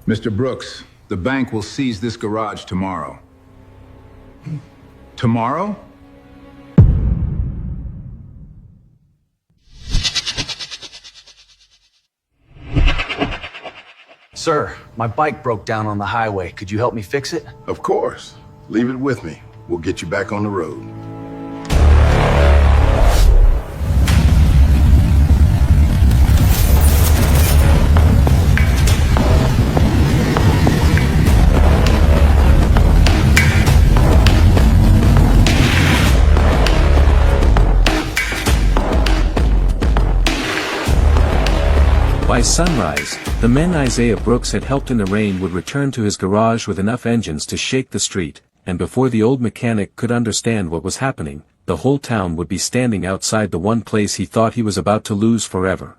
Mr. Brooks, the bank will seize this garage tomorrow. Tomorrow? Sir, my bike broke down on the highway. Could you help me fix it? Of course. Leave it with me. We'll get you back on the road. By sunrise, the men Isaiah Brooks had helped in the rain would return to his garage with enough engines to shake the street, and before the old mechanic could understand what was happening, the whole town would be standing outside the one place he thought he was about to lose forever.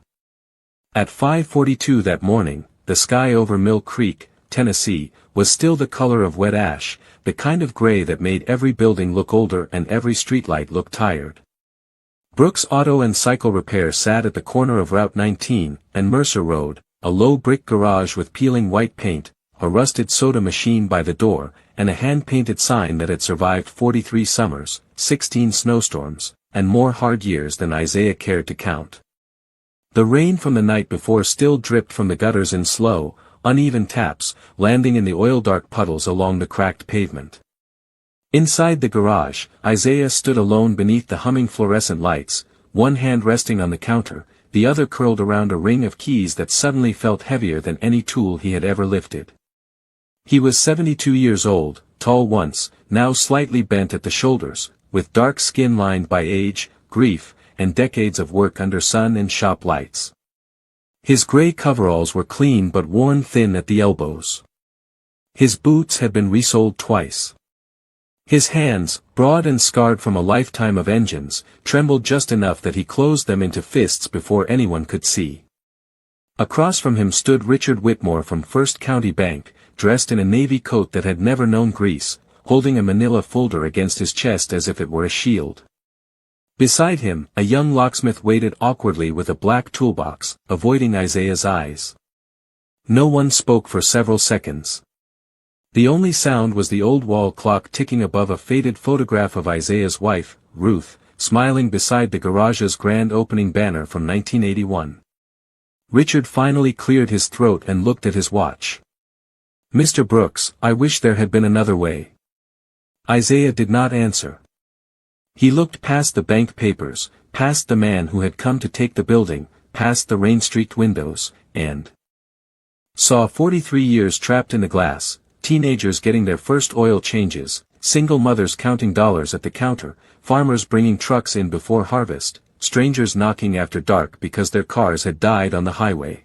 At 5:42 that morning, the sky over Mill Creek, Tennessee, was still the color of wet ash, the kind of gray that made every building look older and every streetlight look tired. Brooks Auto and Cycle Repair sat at the corner of Route 19 and Mercer Road, a low brick garage with peeling white paint, a rusted soda machine by the door, and a hand-painted sign that had survived 43 summers, 16 snowstorms, and more hard years than Isaiah cared to count. The rain from the night before still dripped from the gutters in slow, uneven taps, landing in the oil-dark puddles along the cracked pavement. Inside the garage, Isaiah stood alone beneath the humming fluorescent lights, one hand resting on the counter, the other curled around a ring of keys that suddenly felt heavier than any tool he had ever lifted. He was 72 years old, tall once, now slightly bent at the shoulders, with dark skin lined by age, grief, and decades of work under sun and shop lights. His gray coveralls were clean but worn thin at the elbows. His boots had been resoled twice. His hands, broad and scarred from a lifetime of engines, trembled just enough that he closed them into fists before anyone could see. Across from him stood Richard Whitmore from First County Bank, dressed in a navy coat that had never known grease, holding a manila folder against his chest as if it were a shield. Beside him, a young locksmith waited awkwardly with a black toolbox, avoiding Isaiah's eyes. No one spoke for several seconds. The only sound was the old wall clock ticking above a faded photograph of Isaiah's wife, Ruth, smiling beside the garage's grand opening banner from 1981. Richard finally cleared his throat and looked at his watch. "Mr. Brooks, I wish there had been another way." Isaiah did not answer. He looked past the bank papers, past the man who had come to take the building, past the rain-streaked windows, and saw 43 years trapped in the glass. Teenagers getting their first oil changes, single mothers counting dollars at the counter, farmers bringing trucks in before harvest, strangers knocking after dark because their cars had died on the highway.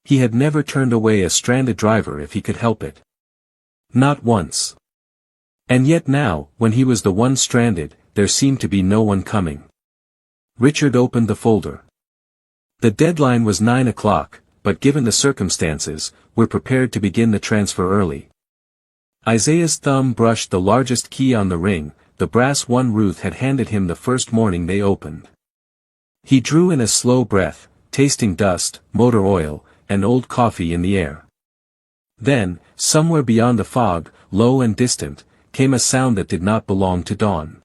He had never turned away a stranded driver if he could help it. Not once. And yet now, when he was the one stranded, there seemed to be no one coming. Richard opened the folder. The deadline was 9 o'clock, but given the circumstances, we're prepared to begin the transfer early. Isaiah's thumb brushed the largest key on the ring, the brass one Ruth had handed him the first morning they opened. He drew in a slow breath, tasting dust, motor oil, and old coffee in the air. Then, somewhere beyond the fog, low and distant, came a sound that did not belong to dawn.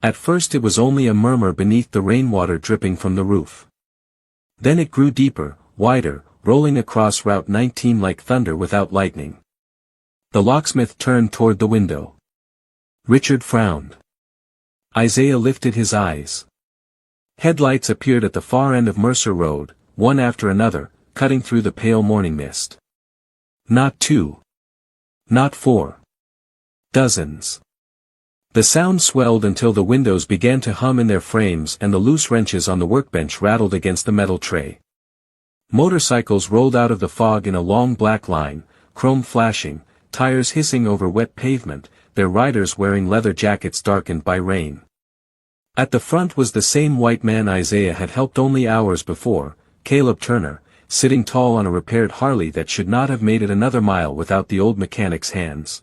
At first it was only a murmur beneath the rainwater dripping from the roof. Then it grew deeper, wider, rolling across Route 19 like thunder without lightning. The locksmith turned toward the window. Richard frowned. Isaiah lifted his eyes. Headlights appeared at the far end of Mercer Road, one after another, cutting through the pale morning mist. Not 2. Not 4. Dozens. The sound swelled until the windows began to hum in their frames and the loose wrenches on the workbench rattled against the metal tray. Motorcycles rolled out of the fog in a long black line, chrome flashing, tires hissing over wet pavement, their riders wearing leather jackets darkened by rain. At the front was the same white man Isaiah had helped only hours before, Caleb Turner, sitting tall on a repaired Harley that should not have made it another mile without the old mechanic's hands.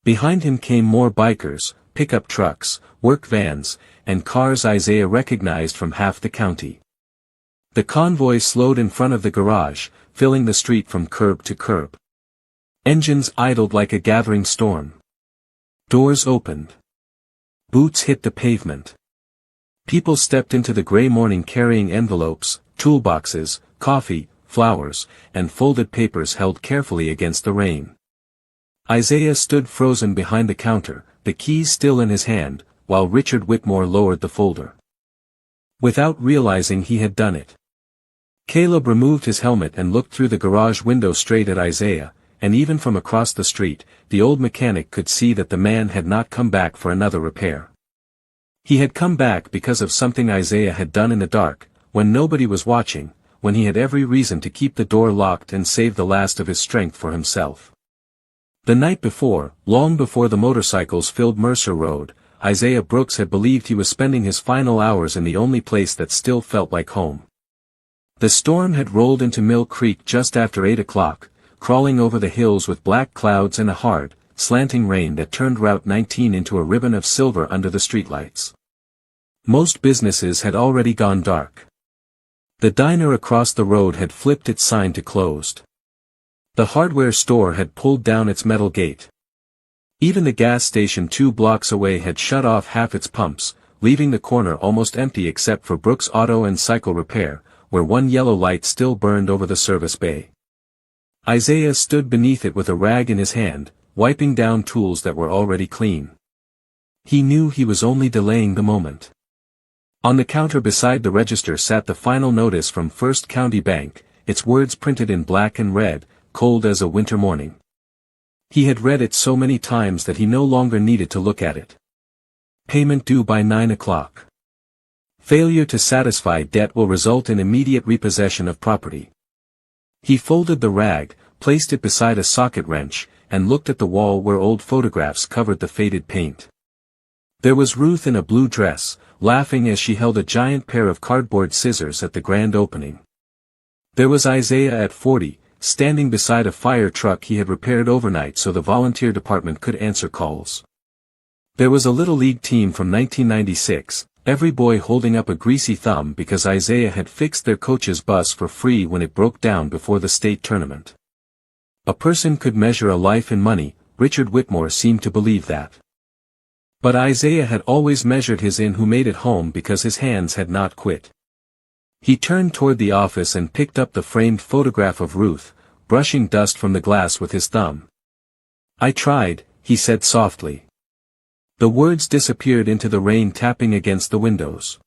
Behind him came more bikers, pickup trucks, work vans, and cars Isaiah recognized from half the county. The convoy slowed in front of the garage, filling the street from curb to curb. Engines idled like a gathering storm. Doors opened. Boots hit the pavement. People stepped into the gray morning carrying envelopes, toolboxes, coffee, flowers, and folded papers held carefully against the rain. Isaiah stood frozen behind the counter, the keys still in his hand, while Richard Whitmore lowered the folder. Without realizing he had done it, Caleb removed his helmet and looked through the garage window straight at Isaiah, and even from across the street, the old mechanic could see that the man had not come back for another repair. He had come back because of something Isaiah had done in the dark, when nobody was watching, when he had every reason to keep the door locked and save the last of his strength for himself. The night before, long before the motorcycles filled Mercer Road, Isaiah Brooks had believed he was spending his final hours in the only place that still felt like home. The storm had rolled into Mill Creek just after 8 o'clock, crawling over the hills with black clouds and a hard, slanting rain that turned Route 19 into a ribbon of silver under the streetlights. Most businesses had already gone dark. The diner across the road had flipped its sign to closed. The hardware store had pulled down its metal gate. Even the gas station 2 blocks away had shut off half its pumps, leaving the corner almost empty except for Brooks Auto and Cycle Repair, where one yellow light still burned over the service bay. Isaiah stood beneath it with a rag in his hand, wiping down tools that were already clean. He knew he was only delaying the moment. On the counter beside the register sat the final notice from First County Bank, its words printed in black and red, cold as a winter morning. He had read it so many times that he no longer needed to look at it. Payment due by 9 o'clock. Failure to satisfy debt will result in immediate repossession of property. He folded the rag, placed it beside a socket wrench, and looked at the wall where old photographs covered the faded paint. There was Ruth in a blue dress, laughing as she held a giant pair of cardboard scissors at the grand opening. There was Isaiah at 40, standing beside a fire truck he had repaired overnight so the volunteer department could answer calls. There was a Little League team from 1996, every boy holding up a greasy thumb because Isaiah had fixed their coach's bus for free when it broke down before the state tournament. A person could measure a life in money, Richard Whitmore seemed to believe that. But Isaiah had always measured his in who made it home because his hands had not quit. He turned toward the office and picked up the framed photograph of Ruth, brushing dust from the glass with his thumb. "I tried," he said softly. The words disappeared into the rain tapping against the windows.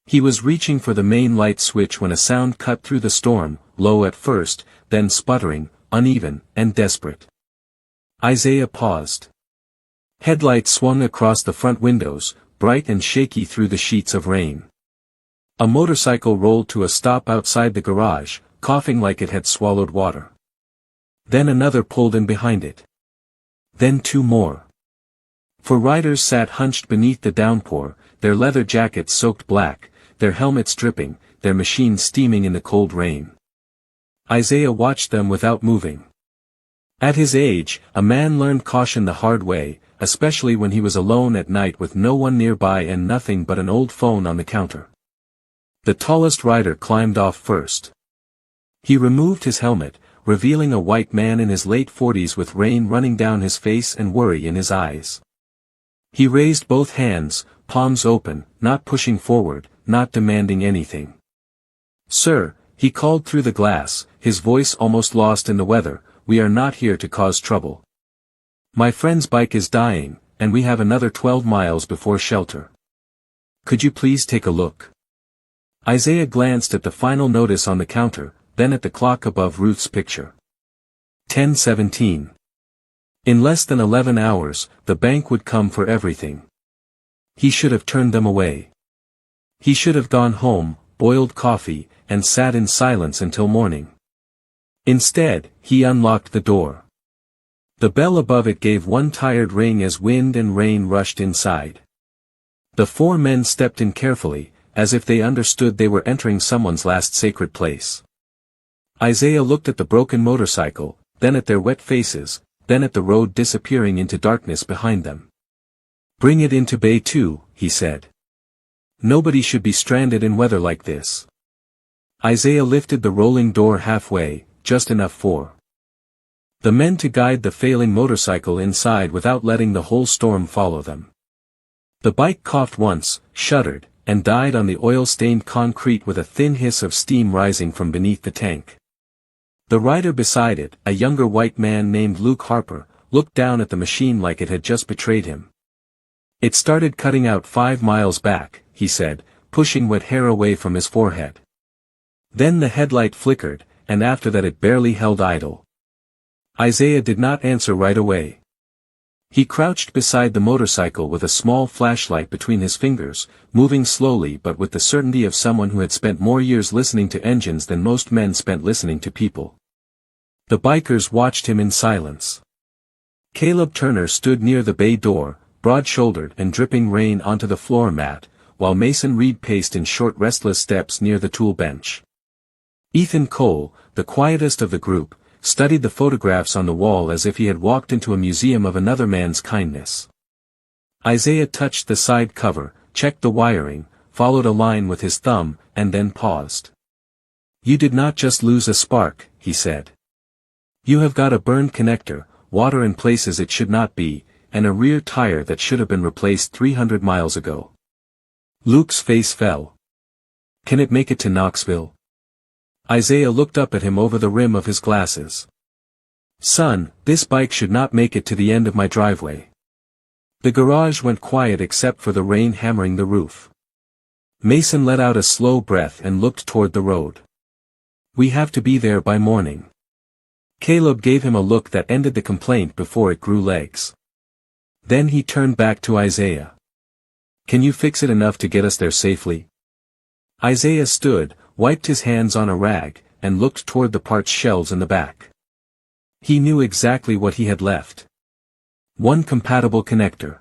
He was reaching for the main light switch when a sound cut through the storm, low at first, then sputtering, uneven, and desperate. Isaiah paused. Headlights swung across the front windows, bright and shaky through the sheets of rain. A motorcycle rolled to a stop outside the garage, coughing like it had swallowed water. Then another pulled in behind it. Then 2 more. 4 riders sat hunched beneath the downpour, their leather jackets soaked black, their helmets dripping, their machines steaming in the cold rain. Isaiah watched them without moving. At his age, a man learned caution the hard way, especially when he was alone at night with no one nearby and nothing but an old phone on the counter. The tallest rider climbed off first. He removed his helmet, revealing a white man in his late 40s with rain running down his face and worry in his eyes. He raised both hands, palms open, not pushing forward, not demanding anything. "Sir," he called through the glass, his voice almost lost in the weather, "we are not here to cause trouble. My friend's bike is dying, and we have another 12 miles before shelter. Could you please take a look?" Isaiah glanced at the final notice on the counter, then at the clock above Ruth's picture. 10:17. In less than 11 hours, the bank would come for everything. He should have turned them away. He should have gone home, boiled coffee, and sat in silence until morning. Instead, he unlocked the door. The bell above it gave one tired ring as wind and rain rushed inside. The 4 men stepped in carefully, as if they understood they were entering someone's last sacred place. Isaiah looked at the broken motorcycle, then at their wet faces, then at the road disappearing into darkness behind them. "Bring it into Bay 2, he said. "Nobody should be stranded in weather like this." Isaiah lifted the rolling door halfway, just enough for the men to guide the failing motorcycle inside without letting the whole storm follow them. The bike coughed once, shuddered, and died on the oil-stained concrete with a thin hiss of steam rising from beneath the tank. The rider beside it, a younger white man named Luke Harper, looked down at the machine like it had just betrayed him. "It started cutting out 5 miles back," he said, pushing wet hair away from his forehead. Then the headlight flickered, and after that it barely held idle. Isaiah did not answer right away. He crouched beside the motorcycle with a small flashlight between his fingers, moving slowly but with the certainty of someone who had spent more years listening to engines than most men spent listening to people. The bikers watched him in silence. Caleb Turner stood near the bay door, broad-shouldered and dripping rain onto the floor mat, while Mason Reed paced in short restless steps near the tool bench. Ethan Cole, the quietest of the group, studied the photographs on the wall as if he had walked into a museum of another man's kindness. Isaiah touched the side cover, checked the wiring, followed a line with his thumb, and then paused. "You did not just lose a spark," he said. "You have got a burned connector, water in places it should not be, and a rear tire that should have been replaced 300 miles ago." Luke's face fell. "Can it make it to Knoxville?" Isaiah looked up at him over the rim of his glasses. "Son, this bike should not make it to the end of my driveway." The garage went quiet except for the rain hammering the roof. Mason let out a slow breath and looked toward the road. "We have to be there by morning." Caleb gave him a look that ended the complaint before it grew legs. Then he turned back to Isaiah. "Can you fix it enough to get us there safely?" Isaiah stood, wiped his hands on a rag, and looked toward the parts shelves in the back. He knew exactly what he had left. One compatible connector.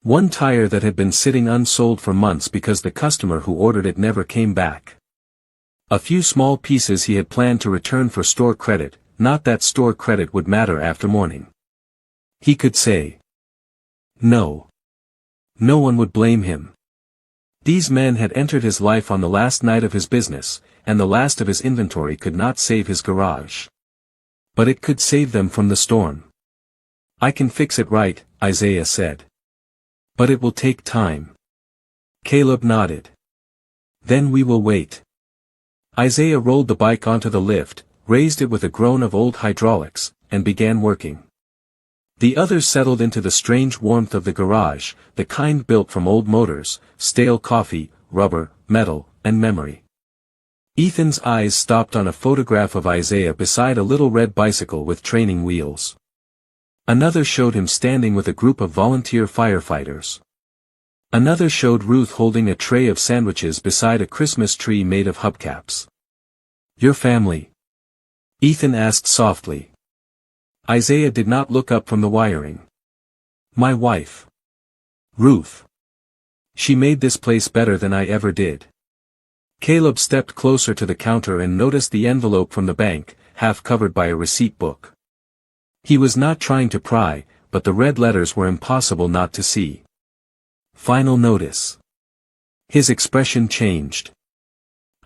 One tire that had been sitting unsold for months because the customer who ordered it never came back. A few small pieces he had planned to return for store credit, not that store credit would matter after morning. He could say no. No one would blame him. These men had entered his life on the last night of his business, and the last of his inventory could not save his garage. But it could save them from the storm. "I can fix it right," Isaiah said. "But it will take time." Caleb nodded. "Then we will wait." Isaiah rolled the bike onto the lift, raised it with a groan of old hydraulics, and began working. The others settled into the strange warmth of the garage, the kind built from old motors, stale coffee, rubber, metal, and memory. Ethan's eyes stopped on a photograph of Isaiah beside a little red bicycle with training wheels. Another showed him standing with a group of volunteer firefighters. Another showed Ruth holding a tray of sandwiches beside a Christmas tree made of hubcaps. "Your family?" Ethan asked softly. Isaiah did not look up from the wiring. "My wife. Ruth. She made this place better than I ever did." Caleb stepped closer to the counter and noticed the envelope from the bank, half covered by a receipt book. He was not trying to pry, but the red letters were impossible not to see. Final notice. His expression changed.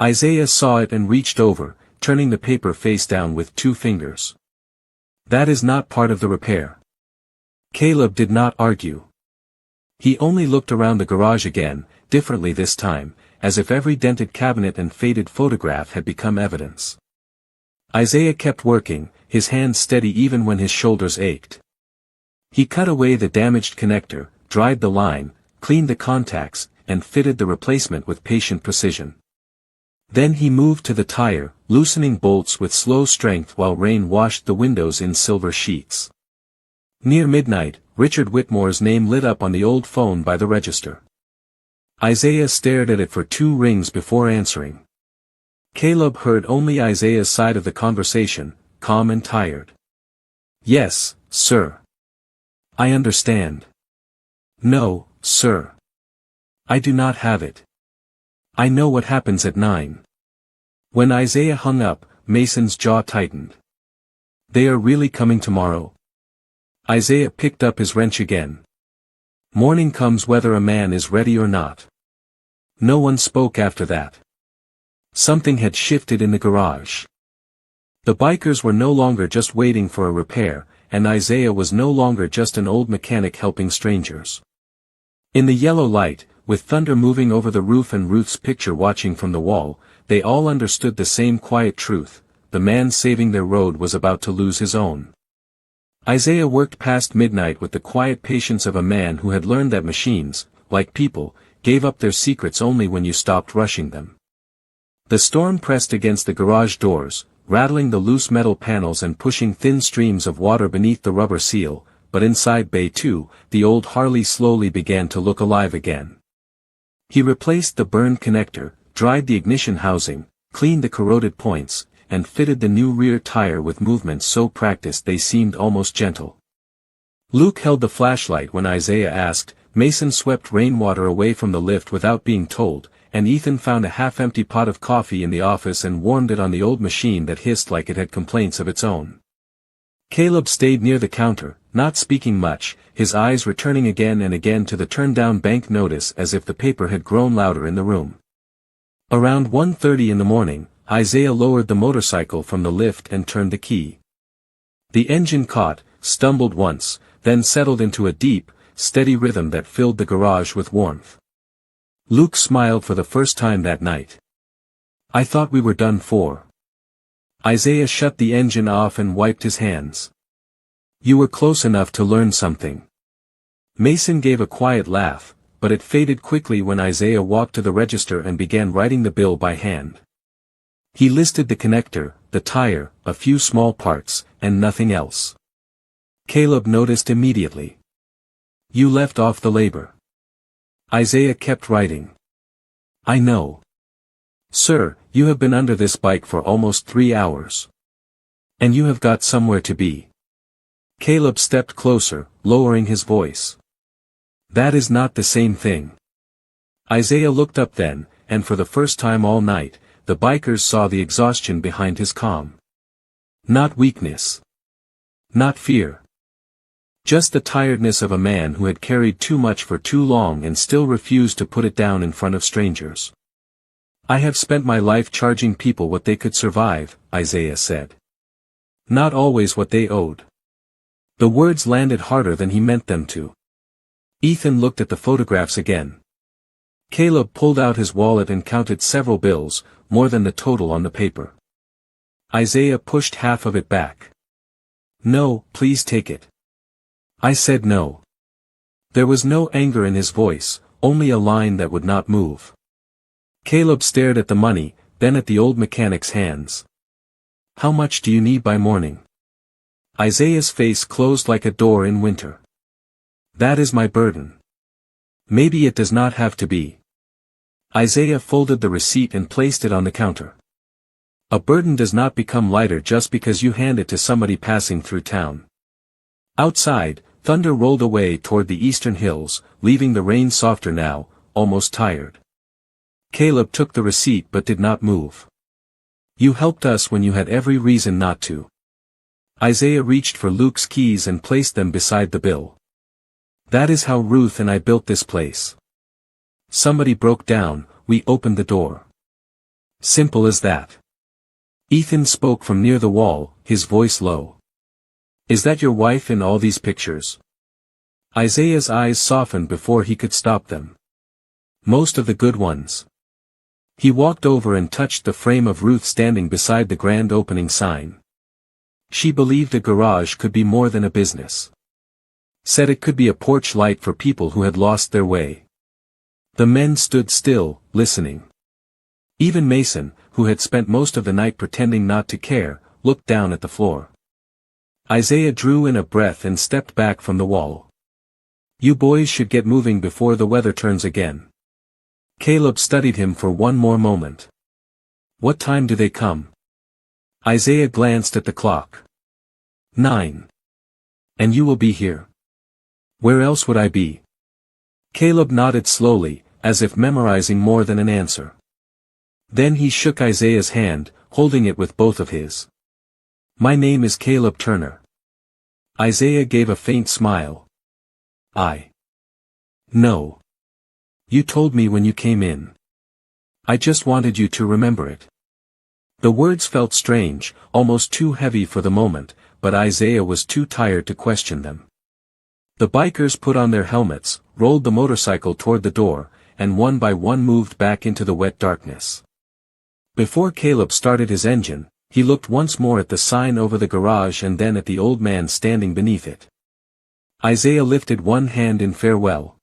Isaiah saw it and reached over, turning the paper face down with 2 fingers. "That is not part of the repair." Caleb did not argue. He only looked around the garage again, differently this time, as if every dented cabinet and faded photograph had become evidence. Isaiah kept working, his hands steady even when his shoulders ached. He cut away the damaged connector, dried the line, cleaned the contacts, and fitted the replacement with patient precision. Then he moved to the tire, loosening bolts with slow strength while rain washed the windows in silver sheets. Near midnight, Richard Whitmore's name lit up on the old phone by the register. Isaiah stared at it for 2 rings before answering. Caleb heard only Isaiah's side of the conversation, calm and tired. "Yes, sir. I understand." "No, sir. I do not have it. I know what happens at 9. When Isaiah hung up, Mason's jaw tightened. "They are really coming tomorrow?" Isaiah picked up his wrench again. "Morning comes whether a man is ready or not." No one spoke after that. Something had shifted in the garage. The bikers were no longer just waiting for a repair, and Isaiah was no longer just an old mechanic helping strangers. In the yellow light, with thunder moving over the roof and Ruth's picture watching from the wall, they all understood the same quiet truth: the man saving their road was about to lose his own. Isaiah worked past midnight with the quiet patience of a man who had learned that machines, like people, gave up their secrets only when you stopped rushing them. The storm pressed against the garage doors, rattling the loose metal panels and pushing thin streams of water beneath the rubber seal, but inside Bay 2, the old Harley slowly began to look alive again. He replaced the burned connector, dried the ignition housing, cleaned the corroded points, and fitted the new rear tire with movements so practiced they seemed almost gentle. Luke held the flashlight when Isaiah asked, Mason swept rainwater away from the lift without being told, and Ethan found a half-empty pot of coffee in the office and warmed it on the old machine that hissed like it had complaints of its own. Caleb stayed near the counter, not speaking much, his eyes returning again and again to the turned-down bank notice as if the paper had grown louder in the room. Around 1:30 in the morning, Isaiah lowered the motorcycle from the lift and turned the key. The engine caught, stumbled once, then settled into a deep, steady rhythm that filled the garage with warmth. Luke smiled for the first time that night. "I thought we were done for." Isaiah shut the engine off and wiped his hands. "You were close enough to learn something." Mason gave a quiet laugh, but it faded quickly when Isaiah walked to the register and began writing the bill by hand. He listed the connector, the tire, a few small parts, and nothing else. Caleb noticed immediately. "You left off the labor." Isaiah kept writing. "I know. Sir, you have been under this bike for almost 3 hours. And you have got somewhere to be." Caleb stepped closer, lowering his voice. "That is not the same thing." Isaiah looked up then, and for the first time all night, the bikers saw the exhaustion behind his calm. Not weakness. Not fear. Just the tiredness of a man who had carried too much for too long and still refused to put it down in front of strangers. "I have spent my life charging people what they could survive," Isaiah said. "Not always what they owed." The words landed harder than he meant them to. Ethan looked at the photographs again. Caleb pulled out his wallet and counted several bills, more than the total on the paper. Isaiah pushed half of it back. "No, please take it." "I said no." There was no anger in his voice, only a line that would not move. Caleb stared at the money, then at the old mechanic's hands. "How much do you need by morning?" Isaiah's face closed like a door in winter. "That is my burden." "Maybe it does not have to be." Isaiah folded the receipt and placed it on the counter. A burden does not become lighter just because you hand it to somebody passing through town. Outside, thunder rolled away toward the eastern hills, leaving the rain softer now, almost tired. Caleb took the receipt but did not move. "You helped us when you had every reason not to." Isaiah reached for Luke's keys and placed them beside the bill. "That is how Ruth and I built this place. Somebody broke down, we opened the door. Simple as that." Ethan spoke from near the wall, his voice low. "Is that your wife in all these pictures?" Isaiah's eyes softened before he could stop them. "Most of the good ones." He walked over and touched the frame of Ruth standing beside the grand opening sign. She believed a garage could be more than a business. Said it could be a porch light for people who had lost their way. The men stood still, listening. Even Mason, who had spent most of the night pretending not to care, looked down at the floor. Isaiah drew in a breath and stepped back from the wall. "You boys should get moving before the weather turns again." Caleb studied him for one more moment. "What time do they come?" Isaiah glanced at the clock. 9. "And you will be here?" "Where else would I be?" Caleb nodded slowly, as if memorizing more than an answer. Then he shook Isaiah's hand, holding it with both of his. "My name is Caleb Turner." Isaiah gave a faint smile. "I know. You told me when you came in." I just wanted you to remember it. The words felt strange, almost too heavy for the moment, but Isaiah was too tired to question them. The bikers put on their helmets, rolled the motorcycle toward the door, and one by one moved back into the wet darkness. Before Caleb started his engine, he looked once more at the sign over the garage and then at the old man standing beneath it. Isaiah lifted one hand in farewell.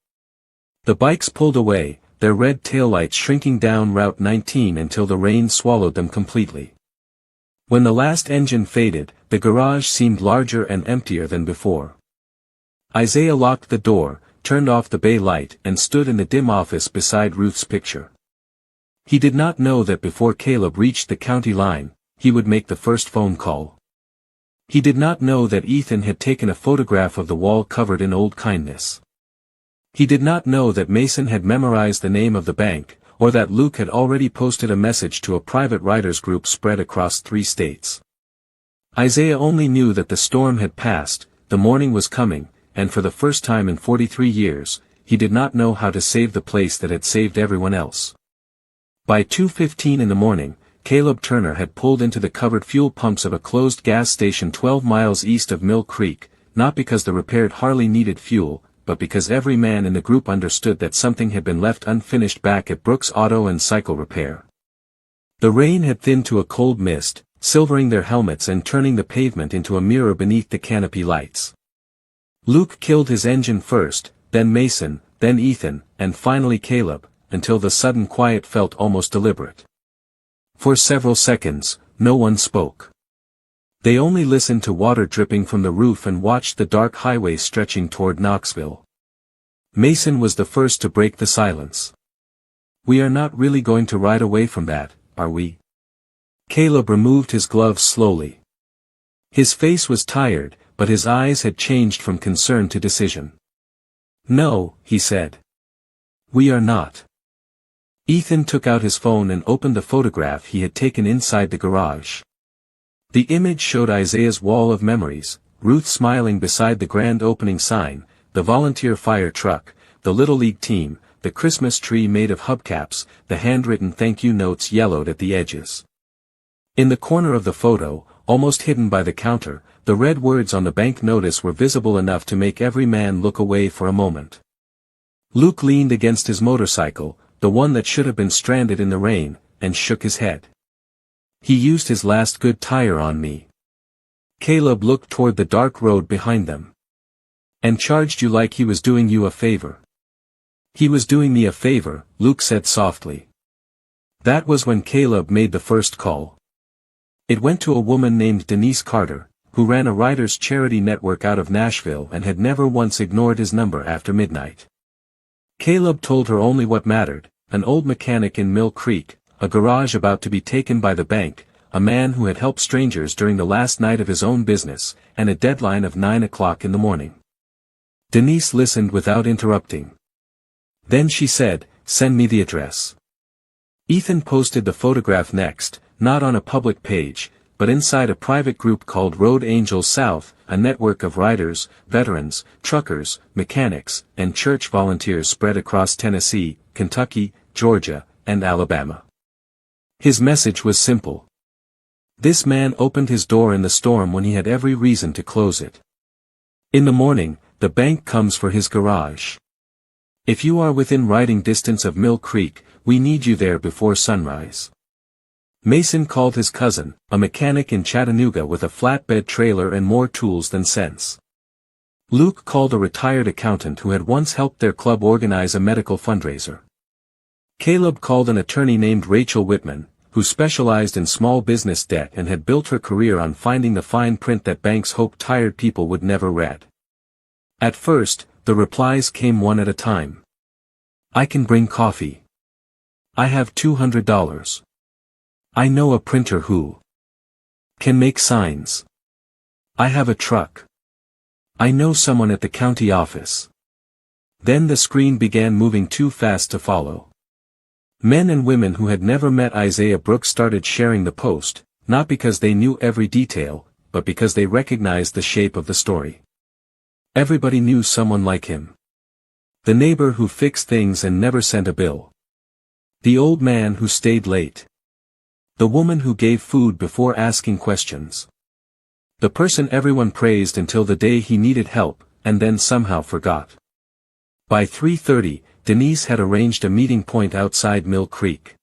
The bikes pulled away, their red taillights shrinking down Route 19 until the rain swallowed them completely. When the last engine faded, the garage seemed larger and emptier than before. Isaiah locked the door, turned off the bay light and stood in the dim office beside Ruth's picture. He did not know that before Caleb reached the county line, he would make the first phone call. He did not know that Ethan had taken a photograph of the wall covered in old kindness. He did not know that Mason had memorized the name of the bank, or that Luke had already posted a message to a private writers group spread across 3 states. Isaiah only knew that the storm had passed, the morning was coming, and for the first time in 43 years, he did not know how to save the place that had saved everyone else. By 2:15 in the morning, Caleb Turner had pulled into the covered fuel pumps of a closed gas station 12 miles east of Mill Creek, not because the repaired Harley needed fuel, but because every man in the group understood that something had been left unfinished back at Brooks Auto and Cycle Repair. The rain had thinned to a cold mist, silvering their helmets and turning the pavement into a mirror beneath the canopy lights. Luke killed his engine first, then Mason, then Ethan, and finally Caleb, until the sudden quiet felt almost deliberate. For several seconds, no one spoke. They only listened to water dripping from the roof and watched the dark highway stretching toward Knoxville. Mason was the first to break the silence. "We are not really going to ride away from that, are we?" Caleb removed his gloves slowly. His face was tired, but his eyes had changed from concern to decision. "No," he said. "We are not." Ethan took out his phone and opened the photograph he had taken inside the garage. The image showed Isaiah's wall of memories, Ruth smiling beside the grand opening sign, the volunteer fire truck, the Little League team, the Christmas tree made of hubcaps, the handwritten thank you notes yellowed at the edges. In the corner of the photo, almost hidden by the counter, the red words on the bank notice were visible enough to make every man look away for a moment. Luke leaned against his motorcycle, the one that should have been stranded in the rain, and shook his head. "He used his last good tire on me." Caleb looked toward the dark road behind them. "And charged you like he was doing you a favor." "He was doing me a favor," Luke said softly. That was when Caleb made the first call. It went to a woman named Denise Carter, who ran a writers' charity network out of Nashville and had never once ignored his number after midnight. Caleb told her only what mattered: an old mechanic in Mill Creek, a garage about to be taken by the bank, a man who had helped strangers during the last night of his own business, and a deadline of 9 o'clock in the morning. Denise listened without interrupting. Then she said, "Send me the address." Ethan posted the photograph next, not on a public page, but inside a private group called Road Angels South, a network of riders, veterans, truckers, mechanics, and church volunteers spread across Tennessee, Kentucky, Georgia, and Alabama. His message was simple. This man opened his door in the storm when he had every reason to close it. In the morning, the bank comes for his garage. If you are within riding distance of Mill Creek, we need you there before sunrise. Mason called his cousin, a mechanic in Chattanooga with a flatbed trailer and more tools than sense. Luke called a retired accountant who had once helped their club organize a medical fundraiser. Caleb called an attorney named Rachel Whitman, who specialized in small business debt and had built her career on finding the fine print that banks hoped tired people would never read. At first, the replies came one at a time. "I can bring coffee. I have $200. I know a printer who can make signs. I have a truck. I know someone at the county office." Then the screen began moving too fast to follow. Men and women who had never met Isaiah Brooks started sharing the post, not because they knew every detail, but because they recognized the shape of the story. Everybody knew someone like him. The neighbor who fixed things and never sent a bill. The old man who stayed late. The woman who gave food before asking questions. The person everyone praised until the day he needed help, and then somehow forgot. By 3:30, Denise had arranged a meeting point outside Mill Creek.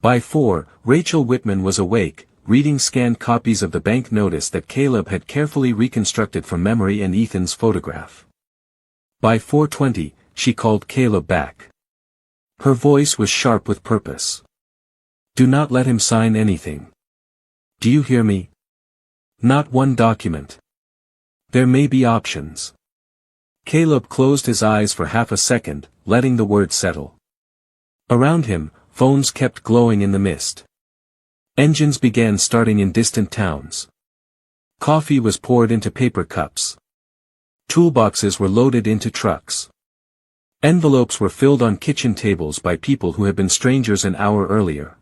By 4, Rachel Whitman was awake, reading scanned copies of the bank notice that Caleb had carefully reconstructed from memory and Ethan's photograph. By 4:20, she called Caleb back. Her voice was sharp with purpose. Do not let him sign anything. Do you hear me? Not one document. There may be options. Caleb closed his eyes for half a second, letting the words settle. Around him, phones kept glowing in the mist. Engines began starting in distant towns. Coffee was poured into paper cups. Toolboxes were loaded into trucks. Envelopes were filled on kitchen tables by people who had been strangers an hour earlier.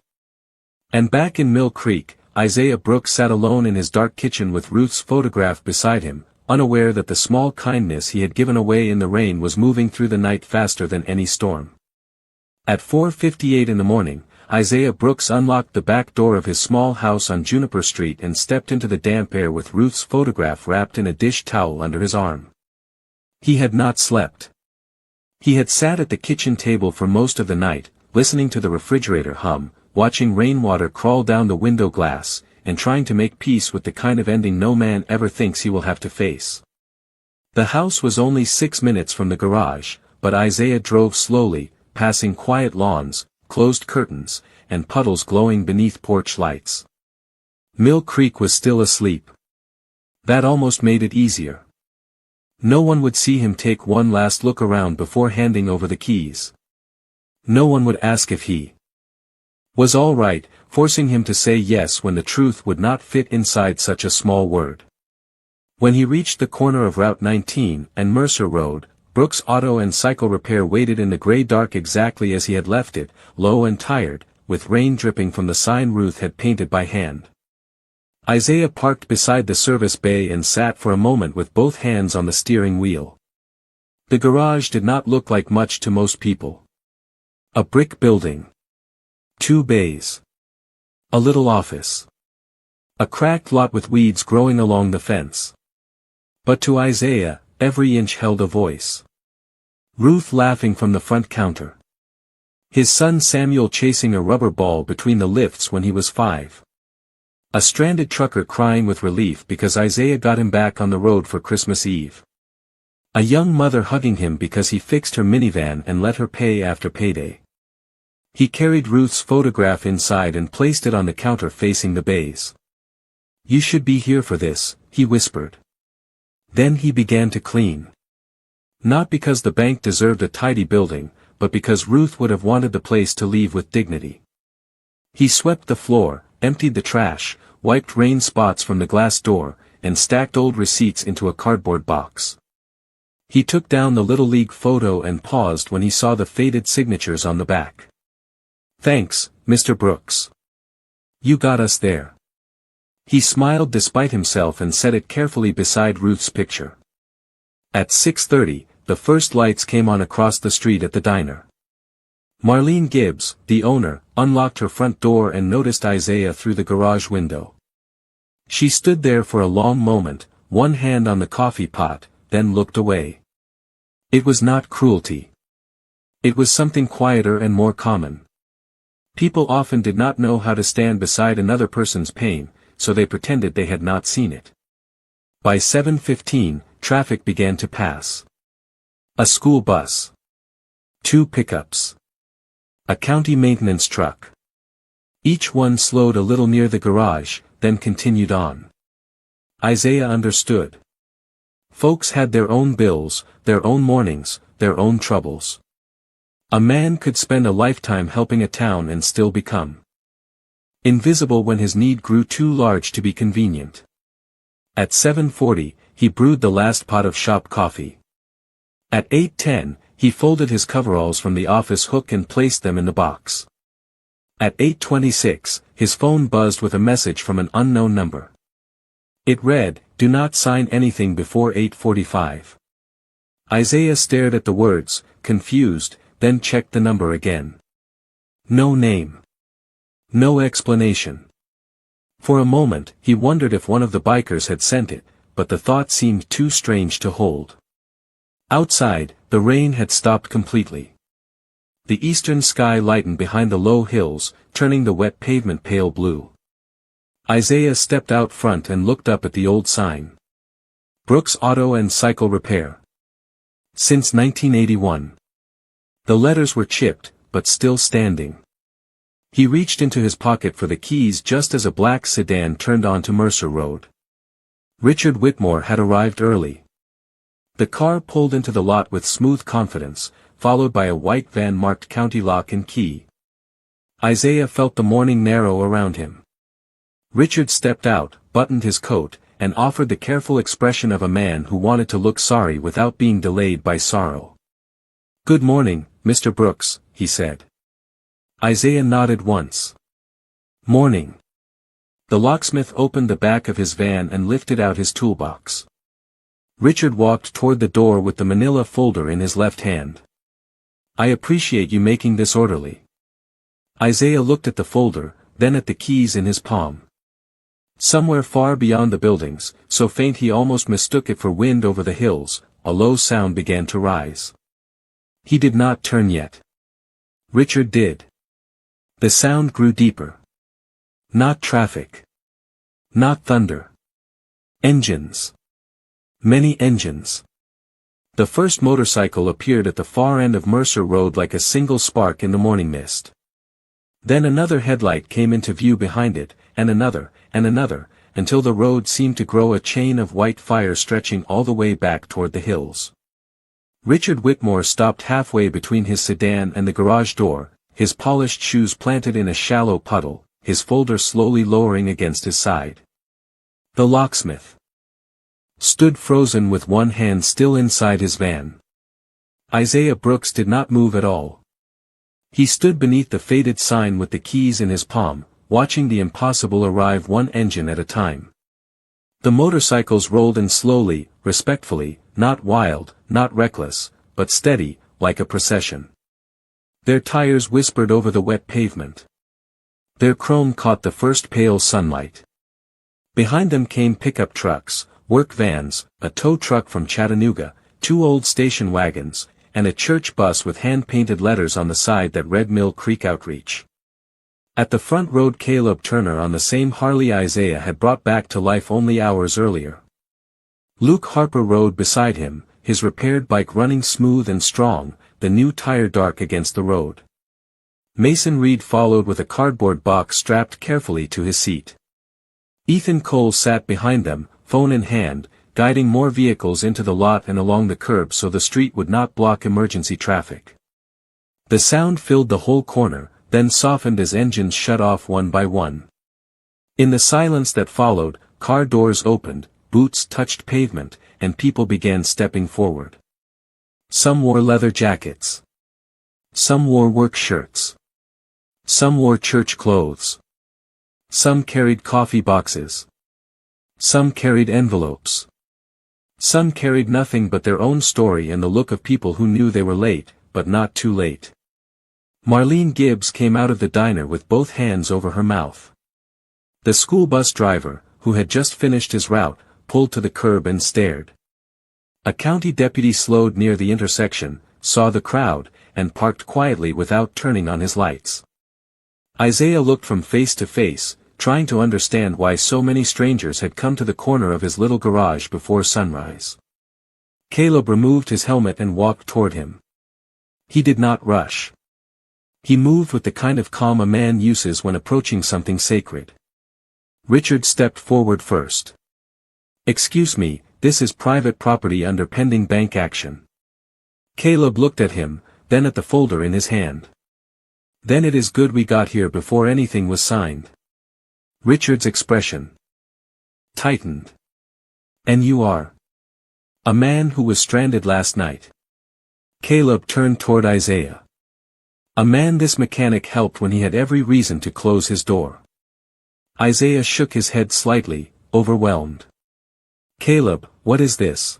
And back in Mill Creek, Isaiah Brooks sat alone in his dark kitchen with Ruth's photograph beside him, unaware that the small kindness he had given away in the rain was moving through the night faster than any storm. At 4:58 in the morning, Isaiah Brooks unlocked the back door of his small house on Juniper Street and stepped into the damp air with Ruth's photograph wrapped in a dish towel under his arm. He had not slept. He had sat at the kitchen table for most of the night, listening to the refrigerator hum, watching rainwater crawl down the window glass, and trying to make peace with the kind of ending no man ever thinks he will have to face. The house was only 6 minutes from the garage, but Isaiah drove slowly, passing quiet lawns, closed curtains, and puddles glowing beneath porch lights. Mill Creek was still asleep. That almost made it easier. No one would see him take one last look around before handing over the keys. No one would ask if he was all right, forcing him to say yes when the truth would not fit inside such a small word. When he reached the corner of Route 19 and Mercer Road, Brooks Auto and Cycle Repair waited in the gray dark exactly as he had left it, low and tired, with rain dripping from the sign Ruth had painted by hand. Isaiah parked beside the service bay and sat for a moment with both hands on the steering wheel. The garage did not look like much to most people. A brick building. 2 bays. A little office. A cracked lot with weeds growing along the fence. But to Isaiah, every inch held a voice. Ruth laughing from the front counter. His son Samuel chasing a rubber ball between the lifts when he was 5. A stranded trucker crying with relief because Isaiah got him back on the road for Christmas Eve. A young mother hugging him because he fixed her minivan and let her pay after payday. He carried Ruth's photograph inside and placed it on the counter facing the bays. You should be here for this, he whispered. Then he began to clean. Not because the bank deserved a tidy building, but because Ruth would have wanted the place to leave with dignity. He swept the floor, emptied the trash, wiped rain spots from the glass door, and stacked old receipts into a cardboard box. He took down the Little League photo and paused when he saw the faded signatures on the back. Thanks, Mr. Brooks. You got us there. He smiled despite himself and set it carefully beside Ruth's picture. At 6:30, the first lights came on across the street at the diner. Marlene Gibbs, the owner, unlocked her front door and noticed Isaiah through the garage window. She stood there for a long moment, one hand on the coffee pot, then looked away. It was not cruelty. It was something quieter and more common. People often did not know how to stand beside another person's pain, so they pretended they had not seen it. By 7:15, traffic began to pass. A school bus. 2 pickups. A county maintenance truck. Each one slowed a little near the garage, then continued on. Isaiah understood. Folks had their own bills, their own mornings, their own troubles. A man could spend a lifetime helping a town and still become invisible when his need grew too large to be convenient. At 7:40, he brewed the last pot of shop coffee. At 8:10, he folded his coveralls from the office hook and placed them in the box. At 8:26, his phone buzzed with a message from an unknown number. It read, "Do not sign anything before 8:45. Isaiah stared at the words, confused, then checked the number again. No name. No explanation. For a moment, he wondered if one of the bikers had sent it, but the thought seemed too strange to hold. Outside, the rain had stopped completely. The eastern sky lightened behind the low hills, turning the wet pavement pale blue. Isaiah stepped out front and looked up at the old sign. Brooks Auto and Cycle Repair. Since 1981. The letters were chipped, but still standing. He reached into his pocket for the keys just as a black sedan turned onto Mercer Road. Richard Whitmore had arrived early. The car pulled into the lot with smooth confidence, followed by a white van marked County Lock and Key. Isaiah felt the morning narrow around him. Richard stepped out, buttoned his coat, and offered the careful expression of a man who wanted to look sorry without being delayed by sorrow. "Good morning, Mr. Brooks," he said. Isaiah nodded once. "Morning." The locksmith opened the back of his van and lifted out his toolbox. Richard walked toward the door with the manila folder in his left hand. "I appreciate you making this orderly." Isaiah looked at the folder, then at the keys in his palm. Somewhere far beyond the buildings, so faint he almost mistook it for wind over the hills, a low sound began to rise. He did not turn yet. Richard did. The sound grew deeper. Not traffic. Not thunder. Engines. Many engines. The first motorcycle appeared at the far end of Mercer Road like a single spark in the morning mist. Then another headlight came into view behind it, and another, until the road seemed to grow a chain of white fire stretching all the way back toward the hills. Richard Whitmore stopped halfway between his sedan and the garage door, his polished shoes planted in a shallow puddle, his folder slowly lowering against his side. The locksmith stood frozen with one hand still inside his van. Isaiah Brooks did not move at all. He stood beneath the faded sign with the keys in his palm, watching the impossible arrive one engine at a time. The motorcycles rolled in slowly, respectfully, not wild, not reckless, but steady, like a procession. Their tires whispered over the wet pavement. Their chrome caught the first pale sunlight. Behind them came pickup trucks, work vans, a tow truck from Chattanooga, 2 old station wagons, and a church bus with hand-painted letters on the side that read Mill Creek Outreach. At the front rode Caleb Turner on the same Harley Isaiah had brought back to life only hours earlier. Luke Harper rode beside him, his repaired bike running smooth and strong, the new tire dark against the road. Mason Reed followed with a cardboard box strapped carefully to his seat. Ethan Cole sat behind them, phone in hand, guiding more vehicles into the lot and along the curb so the street would not block emergency traffic. The sound filled the whole corner, then softened as engines shut off one by one. In the silence that followed, car doors opened, boots touched pavement, and people began stepping forward. Some wore leather jackets. Some wore work shirts. Some wore church clothes. Some carried coffee boxes. Some carried envelopes. Some carried nothing but their own story and the look of people who knew they were late, but not too late. Marlene Gibbs came out of the diner with both hands over her mouth. The school bus driver, who had just finished his route, pulled to the curb and stared. A county deputy slowed near the intersection, saw the crowd, and parked quietly without turning on his lights. Isaiah looked from face to face, trying to understand why so many strangers had come to the corner of his little garage before sunrise. Caleb removed his helmet and walked toward him. He did not rush. He moved with the kind of calm a man uses when approaching something sacred. Richard stepped forward first. "Excuse me, this is private property under pending bank action." Caleb looked at him, then at the folder in his hand. "Then it is good we got here before anything was signed." Richard's expression tightened. "And you are?" "A man who was stranded last night." Caleb turned toward Isaiah. "A man this mechanic helped when he had every reason to close his door." Isaiah shook his head slightly, overwhelmed. "Caleb, what is this?"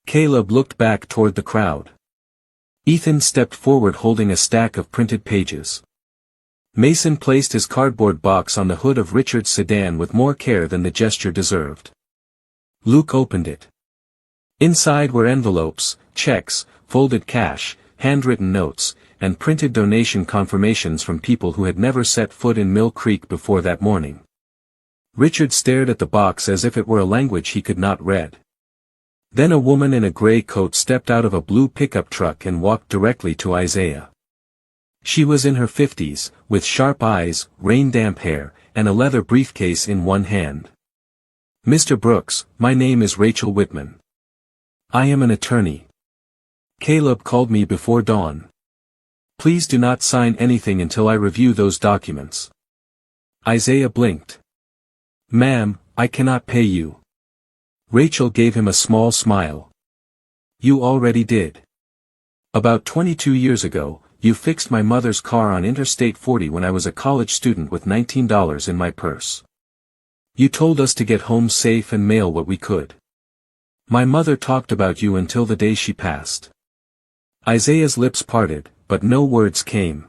Caleb looked back toward the crowd. Ethan stepped forward holding a stack of printed pages. Mason placed his cardboard box on the hood of Richard's sedan with more care than the gesture deserved. Luke opened it. Inside were envelopes, checks, folded cash, handwritten notes, and printed donation confirmations from people who had never set foot in Mill Creek before that morning. Richard stared at the box as if it were a language he could not read. Then a woman in a gray coat stepped out of a blue pickup truck and walked directly to Isaiah. She was in her 50s, with sharp eyes, rain-damp hair, and a leather briefcase in one hand. "Mr. Brooks, my name is Rachel Whitman. I am an attorney. Caleb called me before dawn. Please do not sign anything until I review those documents." Isaiah blinked. "Ma'am, I cannot pay you." Rachel gave him a small smile. "You already did. About 22 years ago, you fixed my mother's car on Interstate 40 when I was a college student with $19 in my purse. You told us to get home safe and mail what we could. My mother talked about you until the day she passed." Isaiah's lips parted, but no words came.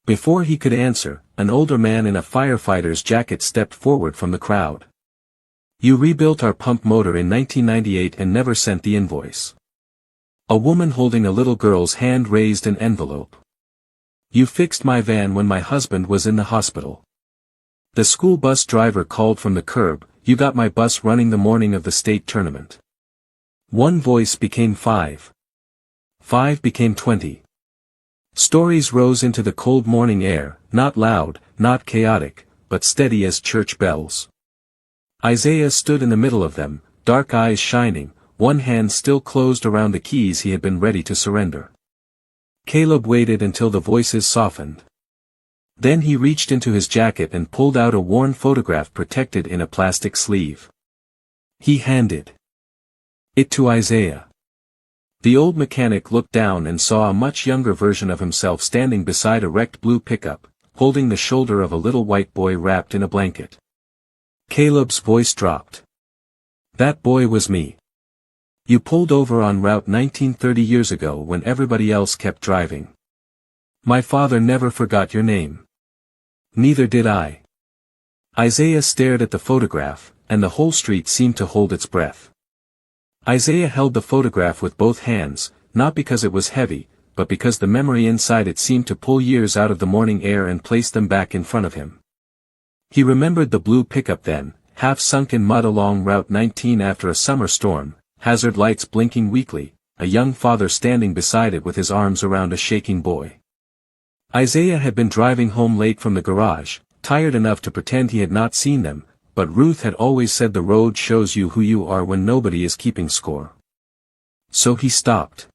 Before he could answer, an older man in a firefighter's jacket stepped forward from the crowd. "You rebuilt our pump motor in 1998 and never sent the invoice." A woman holding a little girl's hand raised an envelope. "You fixed my van when my husband was in the hospital." The school bus driver called from the curb, "You got my bus running the morning of the state tournament." One voice became 5. 5 became 20. Stories rose into the cold morning air, not loud, not chaotic, but steady as church bells. Isaiah stood in the middle of them, dark eyes shining, one hand still closed around the keys he had been ready to surrender. Caleb waited until the voices softened. Then he reached into his jacket and pulled out a worn photograph protected in a plastic sleeve. He handed it to Isaiah. The old mechanic looked down and saw a much younger version of himself standing beside a wrecked blue pickup, holding the shoulder of a little white boy wrapped in a blanket. Caleb's voice dropped. "That boy was me. You pulled over on Route 19 30 years ago when everybody else kept driving. My father never forgot your name. Neither did I." Isaiah stared at the photograph, and the whole street seemed to hold its breath. Isaiah held the photograph with both hands, not because it was heavy, but because the memory inside it seemed to pull years out of the morning air and place them back in front of him. He remembered the blue pickup then, half sunk in mud along Route 19 after a summer storm, hazard lights blinking weakly, a young father standing beside it with his arms around a shaking boy. Isaiah had been driving home late from the garage, tired enough to pretend he had not seen them, but Ruth had always said the road shows you who you are when nobody is keeping score. So he stopped.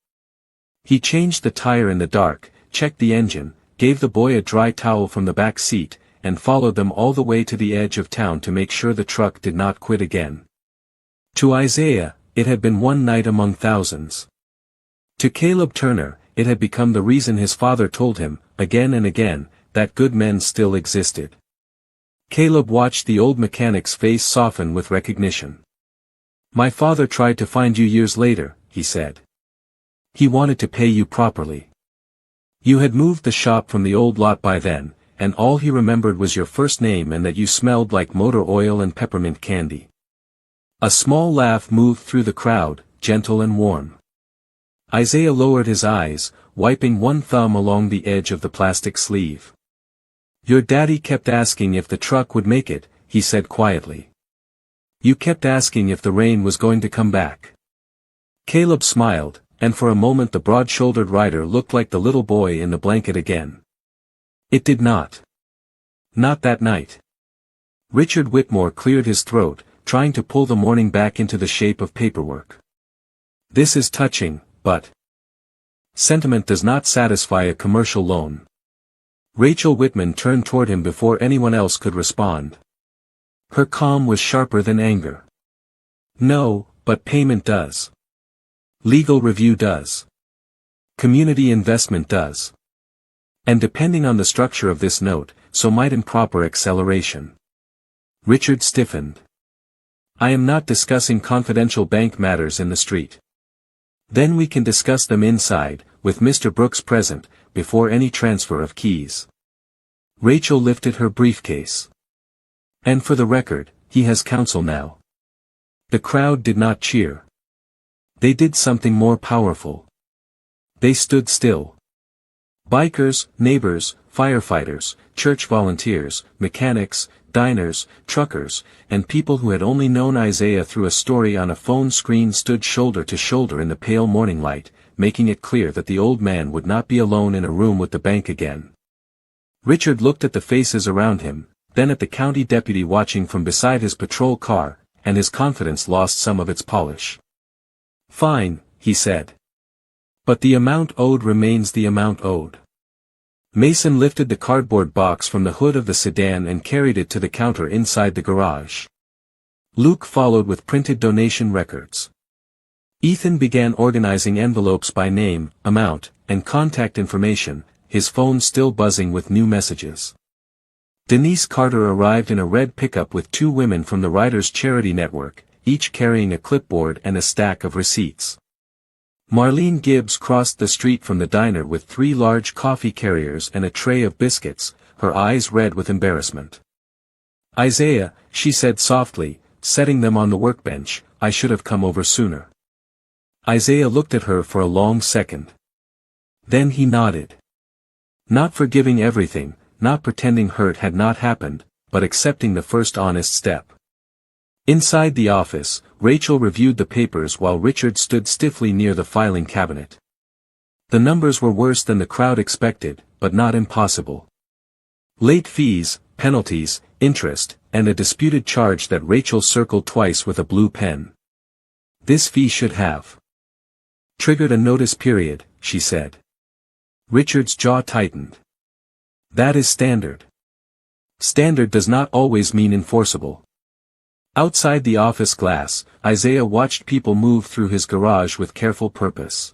He changed the tire in the dark, checked the engine, gave the boy a dry towel from the back seat, and followed them all the way to the edge of town to make sure the truck did not quit again. To Isaiah, it had been one night among thousands. To Caleb Turner, it had become the reason his father told him, again and again, that good men still existed. Caleb watched the old mechanic's face soften with recognition. "My father tried to find you years later," he said. "He wanted to pay you properly. You had moved the shop from the old lot by then, and all he remembered was your first name and that you smelled like motor oil and peppermint candy." A small laugh moved through the crowd, gentle and warm. Isaiah lowered his eyes, wiping one thumb along the edge of the plastic sleeve. "Your daddy kept asking if the truck would make it," he said quietly. "You kept asking if the rain was going to come back." Caleb smiled, and for a moment the broad-shouldered rider looked like the little boy in the blanket again. It did not. Not that night. Richard Whitmore cleared his throat, trying to pull the morning back into the shape of paperwork. "This is touching, but sentiment does not satisfy a commercial loan." Rachel Whitman turned toward him before anyone else could respond. Her calm was sharper than anger. "No, but payment does. Legal review does. Community investment does. And depending on the structure of this note, so might improper acceleration." Richard stiffened. "I am not discussing confidential bank matters in the street. Then we can discuss them inside, with Mr. Brooks present, before any transfer of keys." Rachel lifted her briefcase. And for the record, he has counsel now. The crowd did not cheer. They did something more powerful. They stood still. Bikers, neighbors, firefighters, church volunteers, mechanics, diners, truckers, and people who had only known Isaiah through a story on a phone screen stood shoulder to shoulder in the pale morning light, making it clear that the old man would not be alone in a room with the bank again. Richard looked at the faces around him, then at the county deputy watching from beside his patrol car, and his confidence lost some of its polish. "Fine," he said. "But the amount owed remains the amount owed." Mason lifted the cardboard box from the hood of the sedan and carried it to the counter inside the garage. Luke followed with printed donation records. Ethan began organizing envelopes by name, amount, and contact information, his phone still buzzing with new messages. Denise Carter arrived in a red pickup with two women from the Writers' Charity Network, each carrying a clipboard and a stack of receipts. Marlene Gibbs crossed the street from the diner with 3 large coffee carriers and a tray of biscuits, her eyes red with embarrassment. "Isaiah," she said softly, setting them on the workbench, "I should have come over sooner." Isaiah looked at her for a long second. Then he nodded. Not forgiving everything, not pretending hurt had not happened, but accepting the first honest step. Inside the office, Rachel reviewed the papers while Richard stood stiffly near the filing cabinet. The numbers were worse than the crowd expected, but not impossible. Late fees, penalties, interest, and a disputed charge that Rachel circled twice with a blue pen. This fee should have triggered a notice period, she said. Richard's jaw tightened. That is standard. Standard does not always mean enforceable. Outside the office glass, Isaiah watched people move through his garage with careful purpose.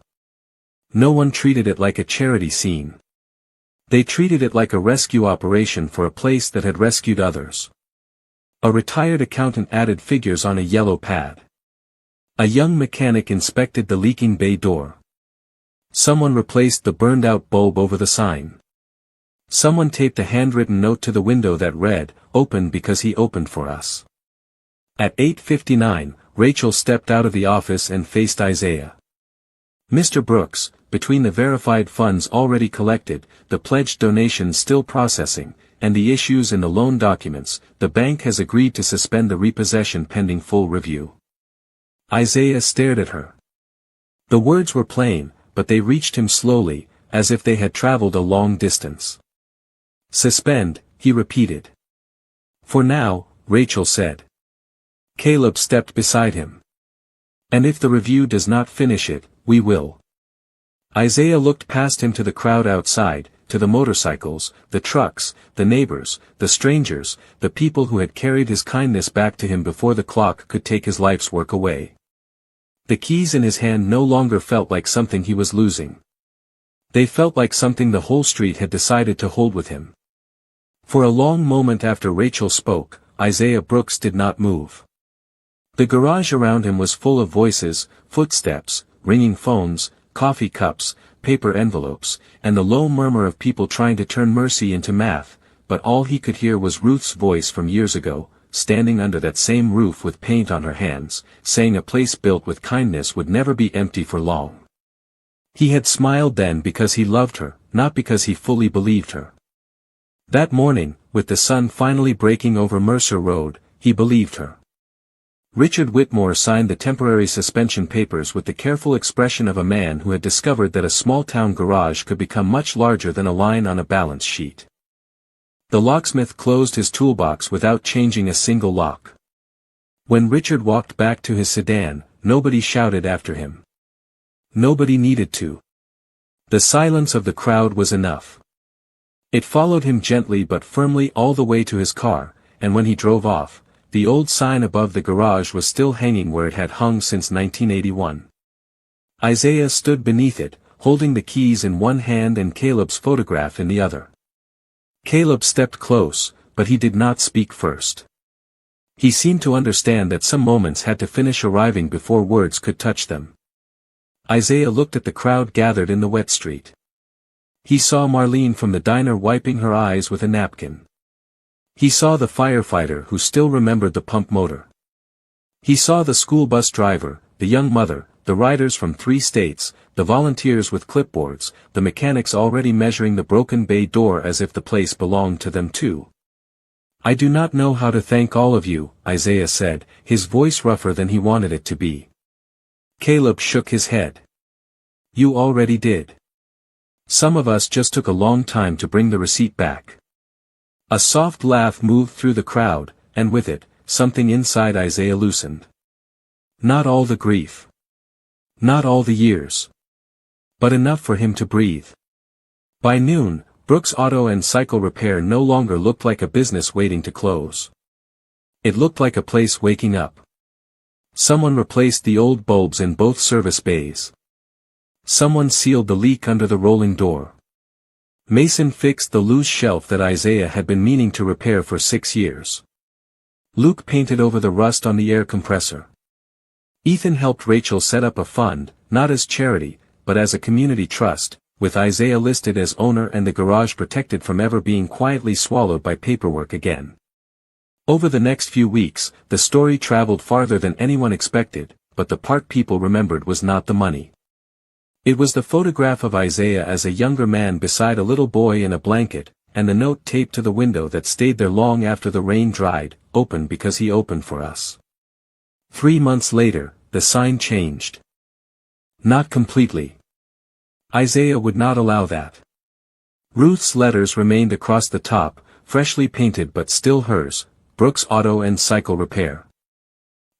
No one treated it like a charity scene. They treated it like a rescue operation for a place that had rescued others. A retired accountant added figures on a yellow pad. A young mechanic inspected the leaking bay door. Someone replaced the burned-out bulb over the sign. Someone taped a handwritten note to the window that read, "Open because he opened for us." At 8:59, Rachel stepped out of the office and faced Isaiah. "Mr. Brooks, between the verified funds already collected, the pledged donations still processing, and the issues in the loan documents, the bank has agreed to suspend the repossession pending full review." Isaiah stared at her. The words were plain, but they reached him slowly, as if they had traveled a long distance. "Suspend," he repeated. "For now," Rachel said. Caleb stepped beside him. "And if the review does not finish it, we will." Isaiah looked past him to the crowd outside, to the motorcycles, the trucks, the neighbors, the strangers, the people who had carried his kindness back to him before the clock could take his life's work away. The keys in his hand no longer felt like something he was losing. They felt like something the whole street had decided to hold with him. For a long moment after Rachel spoke, Isaiah Brooks did not move. The garage around him was full of voices, footsteps, ringing phones, coffee cups, paper envelopes, and the low murmur of people trying to turn mercy into math, but all he could hear was Ruth's voice from years ago, standing under that same roof with paint on her hands, saying a place built with kindness would never be empty for long. He had smiled then because he loved her, not because he fully believed her. That morning, with the sun finally breaking over Mercer Road, he believed her. Richard Whitmore signed the temporary suspension papers with the careful expression of a man who had discovered that a small-town garage could become much larger than a line on a balance sheet. The locksmith closed his toolbox without changing a single lock. When Richard walked back to his sedan, nobody shouted after him. Nobody needed to. The silence of the crowd was enough. It followed him gently but firmly all the way to his car, and when he drove off, the old sign above the garage was still hanging where it had hung since 1981. Isaiah stood beneath it, holding the keys in one hand and Caleb's photograph in the other. Caleb stepped close, but he did not speak first. He seemed to understand that some moments had to finish arriving before words could touch them. Isaiah looked at the crowd gathered in the wet street. He saw Marlene from the diner wiping her eyes with a napkin. He saw the firefighter who still remembered the pump motor. He saw the school bus driver, the young mother, the riders from 3 states, the volunteers with clipboards, the mechanics already measuring the broken bay door as if the place belonged to them too. "I do not know how to thank all of you," Isaiah said, his voice rougher than he wanted it to be. Caleb shook his head. "You already did. Some of us just took a long time to bring the receipt back." A soft laugh moved through the crowd, and with it, something inside Isaiah loosened. Not all the grief. Not all the years. But enough for him to breathe. By noon, Brooks Auto and Cycle Repair no longer looked like a business waiting to close. It looked like a place waking up. Someone replaced the old bulbs in both service bays. Someone sealed the leak under the rolling door. Mason fixed the loose shelf that Isaiah had been meaning to repair for 6 years. Luke painted over the rust on the air compressor. Ethan helped Rachel set up a fund, not as charity, but as a community trust, with Isaiah listed as owner and the garage protected from ever being quietly swallowed by paperwork again. Over the next few weeks, the story traveled farther than anyone expected, but the part people remembered was not the money. It was the photograph of Isaiah as a younger man beside a little boy in a blanket, and the note taped to the window that stayed there long after the rain dried, "Open because he opened for us." 3 months later, the sign changed. Not completely. Isaiah would not allow that. Ruth's letters remained across the top, freshly painted but still hers, Brooks Auto and Cycle Repair.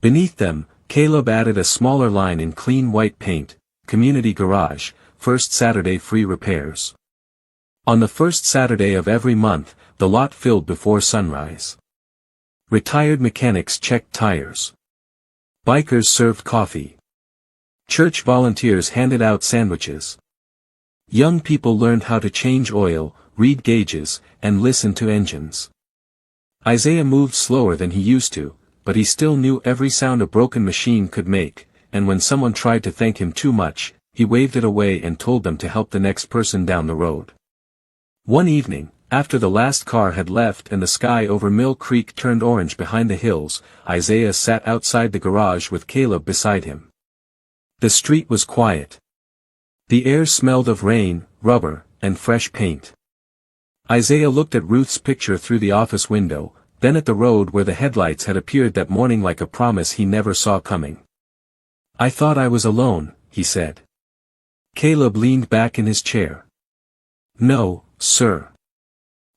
Beneath them, Caleb added a smaller line in clean white paint, Community Garage, first Saturday free repairs. On the first Saturday of every month, the lot filled before sunrise. Retired mechanics checked tires. Bikers served coffee. Church volunteers handed out sandwiches. Young people learned how to change oil, read gauges, and listen to engines. Isaiah moved slower than he used to, but he still knew every sound a broken machine could make, and when someone tried to thank him too much, he waved it away and told them to help the next person down the road. One evening, after the last car had left and the sky over Mill Creek turned orange behind the hills, Isaiah sat outside the garage with Caleb beside him. The street was quiet. The air smelled of rain, rubber, and fresh paint. Isaiah looked at Ruth's picture through the office window, then at the road where the headlights had appeared that morning like a promise he never saw coming. "I thought I was alone," he said. Caleb leaned back in his chair. "No, sir.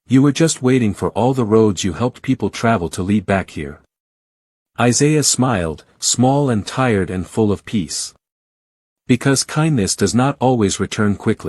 You were just waiting for all the roads you helped people travel to lead back here." Isaiah smiled, small and tired and full of peace. Because kindness does not always return quickly.